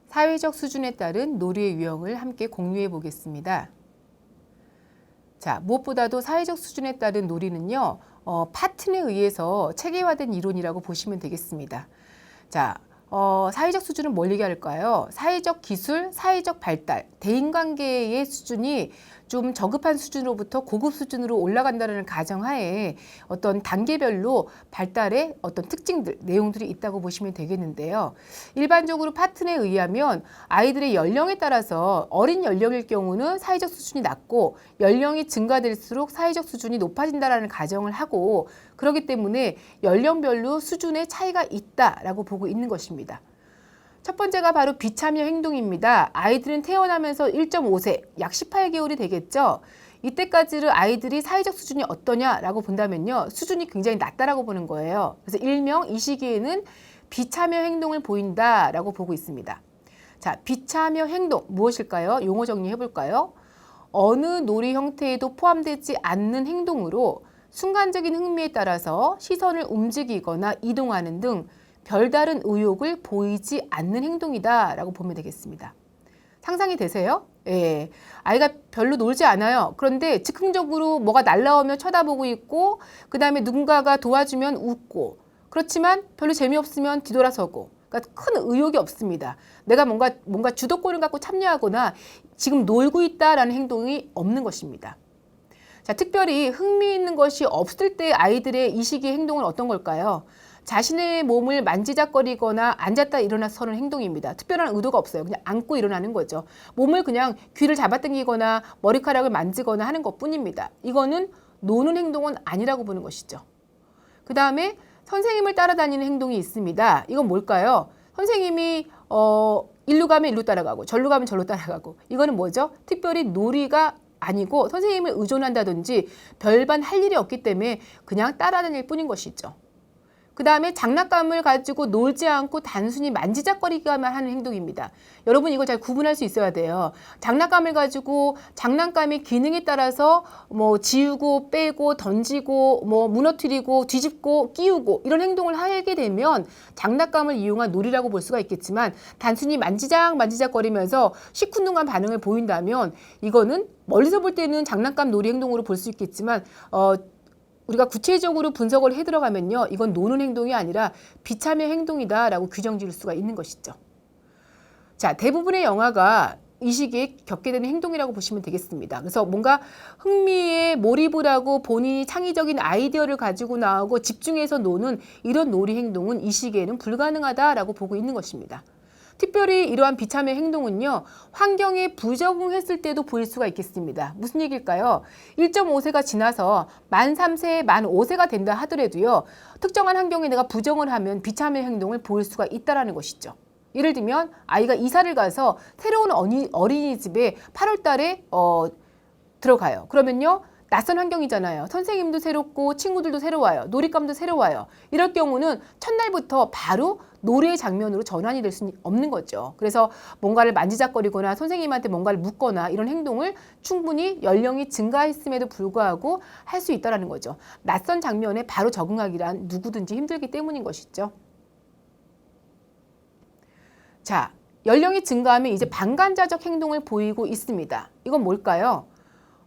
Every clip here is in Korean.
사회적 수준에 따른 놀이의 유형을 함께 공유해 보겠습니다. 자, 무엇보다도 사회적 수준에 따른 놀이는요, 파튼에 의해서 체계화된 이론이라고 보시면 되겠습니다. 자, 사회적 수준은 뭘 얘기할까요? 사회적 기술, 사회적 발달, 대인관계의 수준이 좀 저급한 수준으로부터 고급 수준으로 올라간다는 가정하에 어떤 단계별로 발달의 어떤 특징들, 내용들이 있다고 보시면 되겠는데요. 일반적으로 파튼에 의하면 아이들의 연령에 따라서 어린 연령일 경우는 사회적 수준이 낮고 연령이 증가될수록 사회적 수준이 높아진다는 가정을 하고 그렇기 때문에 연령별로 수준의 차이가 있다라고 보고 있는 것입니다. 첫 번째가 바로 비참여 행동입니다. 아이들은 태어나면서 1.5세, 약 18개월이 되겠죠. 이때까지는 아이들이 사회적 수준이 어떠냐라고 본다면요. 수준이 굉장히 낮다라고 보는 거예요. 그래서 일명 이 시기에는 비참여 행동을 보인다라고 보고 있습니다. 자, 비참여 행동 무엇일까요? 용어 정리해 볼까요? 어느 놀이 형태에도 포함되지 않는 행동으로 순간적인 흥미에 따라서 시선을 움직이거나 이동하는 등 별다른 의욕을 보이지 않는 행동이다라고 보면 되겠습니다. 상상이 되세요? 예, 아이가 별로 놀지 않아요. 그런데 즉흥적으로 뭐가 날라오면 쳐다보고 있고 그 다음에 누군가가 도와주면 웃고 그렇지만 별로 재미없으면 뒤돌아서고 그러니까 큰 의욕이 없습니다. 내가 뭔가 주도권을 갖고 참여하거나 지금 놀고 있다라는 행동이 없는 것입니다. 자, 특별히 흥미 있는 것이 없을 때 아이들의 이 시기의 행동은 어떤 걸까요? 자신의 몸을 만지작거리거나 앉았다 일어나서 서는 행동입니다. 특별한 의도가 없어요. 그냥 앉고 일어나는 거죠. 몸을 그냥 귀를 잡아당기거나 머리카락을 만지거나 하는 것뿐입니다. 이거는 노는 행동은 아니라고 보는 것이죠. 그 다음에 선생님을 따라다니는 행동이 있습니다. 이건 뭘까요? 선생님이 일로 가면 일로 따라가고 절로 가면 절로 따라가고 이거는 뭐죠? 특별히 놀이가 아니고 선생님을 의존한다든지 별반 할 일이 없기 때문에 그냥 따라다닐 뿐인 것이죠. 그 다음에 장난감을 가지고 놀지 않고 단순히 만지작거리기만 하는 행동입니다. 여러분 이걸 잘 구분할 수 있어야 돼요. 장난감을 가지고 장난감의 기능에 따라서 뭐 지우고 빼고 던지고 뭐 무너뜨리고 뒤집고 끼우고 이런 행동을 하게 되면 장난감을 이용한 놀이라고 볼 수가 있겠지만 단순히 만지작거리면서 시큰둥한 반응을 보인다면 이거는 멀리서 볼 때는 장난감 놀이 행동으로 볼 수 있겠지만 우리가 구체적으로 분석을 해 들어가면요. 이건 노는 행동이 아니라 비참여 행동이다라고 규정 지을 수가 있는 것이죠. 자, 대부분의 영화가 이 시기에 겪게 되는 행동이라고 보시면 되겠습니다. 그래서 뭔가 흥미에 몰입을 하고 본인이 창의적인 아이디어를 가지고 나오고 집중해서 노는 이런 놀이 행동은 이 시기에는 불가능하다라고 보고 있는 것입니다. 특별히 이러한 비참여 행동은요. 환경에 부적응했을 때도 보일 수가 있겠습니다. 무슨 얘기일까요? 1.5세가 지나서 만 3세, 만 5세가 된다 하더라도요. 특정한 환경에 내가 부정을 하면 비참여 행동을 보일 수가 있다는 것이죠. 예를 들면 아이가 이사를 가서 새로운 어린이집에 8월 달에 들어가요. 그러면요. 낯선 환경이잖아요. 선생님도 새롭고 친구들도 새로워요. 놀잇감도 새로워요. 이럴 경우는 첫날부터 바로 놀이의 장면으로 전환이 될 수는 없는 거죠. 그래서 뭔가를 만지작거리거나 선생님한테 뭔가를 묻거나 이런 행동을 충분히 연령이 증가했음에도 불구하고 할 수 있다는 거죠. 낯선 장면에 바로 적응하기란 누구든지 힘들기 때문인 것이죠. 자, 연령이 증가하면 이제 방관자적 행동을 보이고 있습니다. 이건 뭘까요?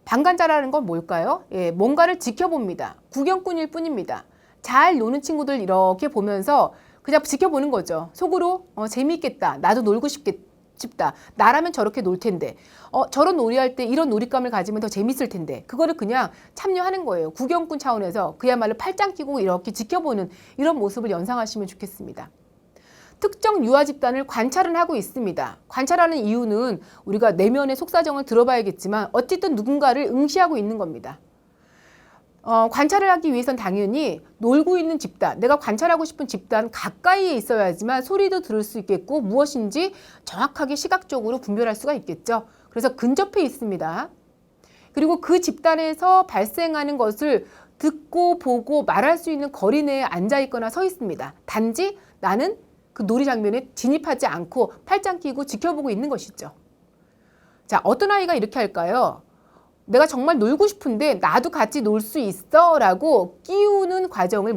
방관자라는 건 뭘까요? 예, 뭔가를 지켜봅니다. 구경꾼일 뿐입니다. 잘 노는 친구들 이렇게 보면서 그냥 지켜보는 거죠. 속으로 재미있겠다. 나도 놀고 싶다. 나라면 저렇게 놀 텐데. 저런 놀이할 때 이런 놀잇감을 가지면 더 재밌을 텐데. 그거를 그냥 참여하는 거예요. 구경꾼 차원에서 그야말로 팔짱 끼고 이렇게 지켜보는 이런 모습을 연상하시면 좋겠습니다. 특정 유아 집단을 관찰은 하고 있습니다. 관찰하는 이유는 우리가 내면의 속사정을 들어봐야겠지만 어쨌든 누군가를 응시하고 있는 겁니다. 관찰을 하기 위해선 당연히 놀고 있는 집단, 내가 관찰하고 싶은 집단 가까이에 있어야지만 소리도 들을 수 있겠고 무엇인지 정확하게 시각적으로 분별할 수가 있겠죠. 그래서 근접해 있습니다. 그리고 그 집단에서 발생하는 것을 듣고 보고 말할 수 있는 거리 내에 앉아 있거나 서 있습니다. 단지 나는 그 놀이 장면에 진입하지 않고 팔짱 끼고 지켜보고 있는 것이죠. 자, 어떤 아이가 이렇게 할까요? 내가 정말 놀고 싶은데 나도 같이 놀 수 있어? 라고 끼우는 과정을